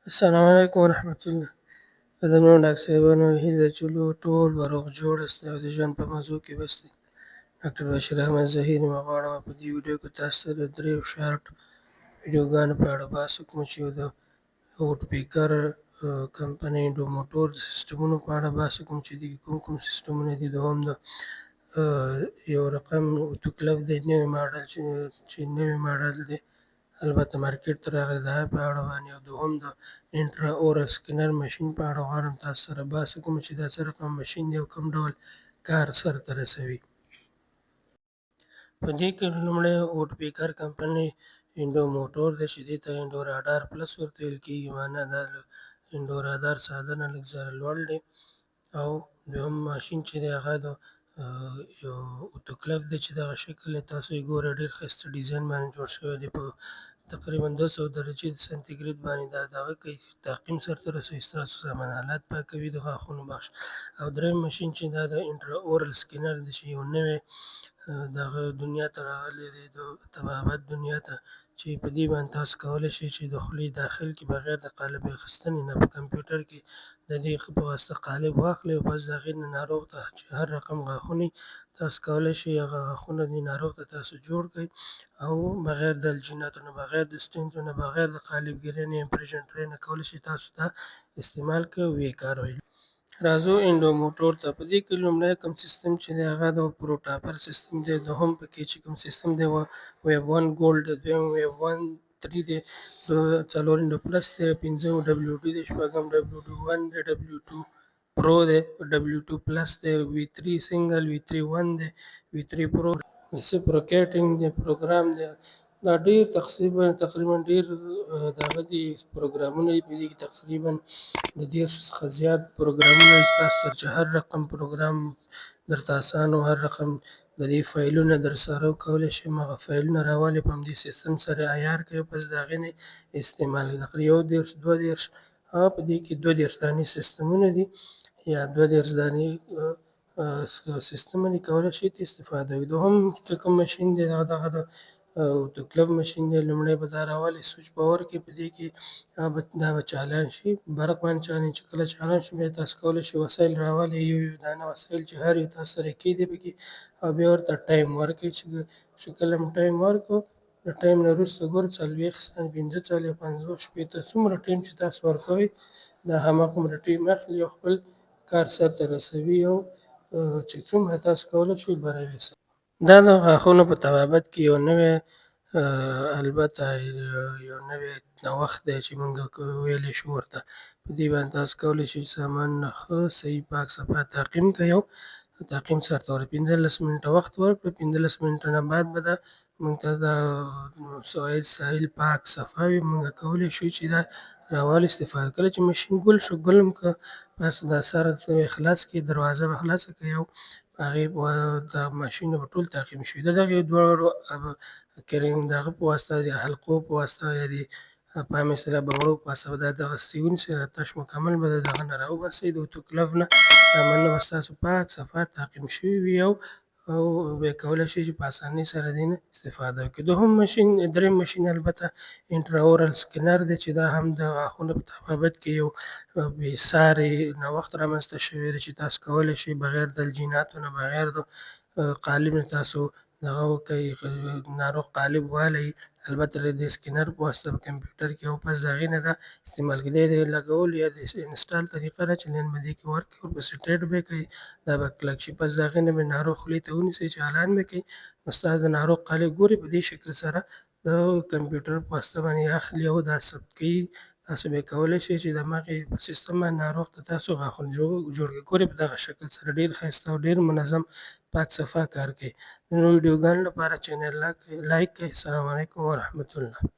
السلام علیکم ورحمت الله. درنو ډاکټر صاحبانو، هیله ده چې ټول به روغ جوړ یاست او د ژوند په مزو کې به سئ. ډاکټر بشیر احمد ظهیر یم. غواړم په دې ویډیو کې تاسو ته د دریو شارټ ویډیوګانو په اړه بحث وکړم چې د وډپیکر کمپنۍ د موټور د سیسټمونو په اړه بحث وکړم چې دې کوم کوم سیسټمونه دي. دوهم د یو رقم اوتوکلف دی، نوی ماډل چې نوی ماډل دی، البته مارکېټ ته راغلی، د هغې په اړه باندې، او دوهم د انټرا اورال سکینر ماشین په اړه غواړم تاسو سره بحث وکړم چې دا څه رقم ماشین دی او کوم ډول کار سرته رسوي. په دې کې لومړی وډپیکر کمپنۍ انډو موټور دی چې دې ته انډو راډار پلس ورته ویل کېږي، معنا دا د انډو راډار څخه نه لږ ذره لوړ دی. او دویم ماشین چې دی هغه د یو اوتوکلف دی چې دغه شکل یې تاسو یې ګورئ، ډېر ښایسته ډیزاین باندې جوړ شوی دی. په تقریبا 200 درجې د سانتي ګرید باندې دا دغه کوي، تعقیم سرته رسوي، ستاسو سامان حالات پاکوي، د غاښونو بخش. او دریم ماشین چې دا د انټرا اورال سکینر دی چې یو نوی دغه دنیا ته راغلی دی، د طبابت دنیا ته، چې په دې باندې تاسو کولی شئ چې د خولې داخل کې بغیر د قالب اخیستنې نه په کمپیوټر کې د دې په واسطه قالب واخلئ او بس د هغې نه ناروغ ته چې هر رقم غاښونه وي تاسو کولی شئ هغه غاښونه دې ناروغ ته تاسو جوړ کړئ او بغیر د الجیناتو نه، بغیر د سټینټو نه، بغیر د قالبګیرۍ نه، امپریشن ټرې نه کولی شئ تاسو دا استعمال کړئ او ویې کاروئ. راځو انډو موټور ته. په دې کې لومړی کوم سیسټم چې دی هغه د پروټاپر سیسټم دی. دوهم پکې چې کوم سیسټم دی ویب 1 ګولډ دی، دویم ویب 1 3 دی، څلور انډو پلس دی، پنځم دبلیو 2 دی، شپږم دبلیو 2 1 دی، دبلیو 2 پرو دی، دبلیو 2 پلس دی، وي 3 سنګل، وي 3 1 دی، وي 3 پرو، ریسپروکیټنګ دی، پروګرام دی. دا ډېر تقریبا ډېر دغه دي پروګرامونه دي. په دې کې تقریبا د 30 څخه زیات پروګرامونه دي. تاسو سره چې هر رقم پروګرام درته اسان او هر رقم د دې فایلونه درسره کولی شئ هغه فایلونه راولئ، په همدې سیسټم سره عیار کړئ، بس د هغې نه استعمال کړئ. 31 32 هغه په دې کې 32 دانې سیسټمونه دي یا 32 دانې سیسټمونه کولی شئ ترې استفاده وکړئ. دوهم چې کوم ماشین دی دغه د اوتوکلف ماشین دی. لومړی به دا راولئ، سویچ به ورکړئ، په دې کې دا به چالان شي، برق باندې چالان چې کله چالان شي بیا تاسو کولی شئ وسایل راولئ، یو یو دانه وسایل چې هر یو تاسو سره کېږدئ پکې او بیا ورته ټایم ورکړئ. چې کله مو ټایم ورکړو د ټایم نه وروسته ګورئ 40 ثانیې، 45 50 شپېته څومره ټایم چې تاسو ورکوئ دا هماغومره ټایم اخلي او خپل کار سرته رسوي او چې څومره تاسو کولی شئ بروي سي. دا د غاښونو په طبابت کې یو نوی البته یو نوی نوښت دی چې موږ ویلی شو ورته. په دې باندې تاسو کولی شئ سامانونه ښه صحیح پاک صفا تعقیم کړئ او تعقیم سرته ورسوئ. 15 منټه وخت ورکړئ، 15 منټه نه بعد به دا موږ ته دا سایل پاک صفا وي. موږ کولی شو چې دا راوالو استفاده. کله چې ماشین ګل شو، ګل هم که بس دا سر خلاص کړئ، دروازه به خلاصه کړئ او هغې دا ماشینونه به ټول تعقیم شوي. د دغې دواړو دغه په واسطه د حلقو په واسطه یا د په عامه اصطلاح بغړو په واسطه به دا دغسې ونیسئ، تش مکمل به د دغه نه راوباسئ، د اوتوکلف نه سامانونه به ستاسو پاک صفا تعقیم شوي وي او بیا کولی شئ چې په اسانۍ سره د دې نه استفاده وکړئ. دوهم ماشین دریم ماشین البته انټرا اورال سکینر دی چې دا هم د غاښونو په طبابت کې یو بېساري نوښت رامنځته شوی دی چې تاسو کولی شئ بغیر د الجیناتو نه، بغیر د قالب نه تاسو دغه وکړئ، ناروغ قالب والئ، البته د دې سکینر په واسطه په کمپیوټر کې او پس د هغې نه دا استعمال کړئ. د لګولو یا د انسټال طریقه ده چې لین به دې کې ورکړئ، ورپسې ټیټ به یې کړئ، دا به کلک شي. پس د هغې نه به ناروغ خولې ته ونیسئ، چالان به یې کړئ، نو ستاسو د ناروغ قالب ګورئ په دې شکل سره د کمپیوټر په واسطه باندې اخلي او دا ثبت کوي. تاسو بیا کولی شئ چې د همغې په سیسټم باندې ناروغ ته تاسو غاښونه جوړ کړئ. ګورئ په دغه شکل سره ډېر ښایسته او ډېر منظم پاک صفا کار کوي. د نورو ویډیوګانو لپاره چینل لایک کړئ. السلام علیکم ورحمة الله.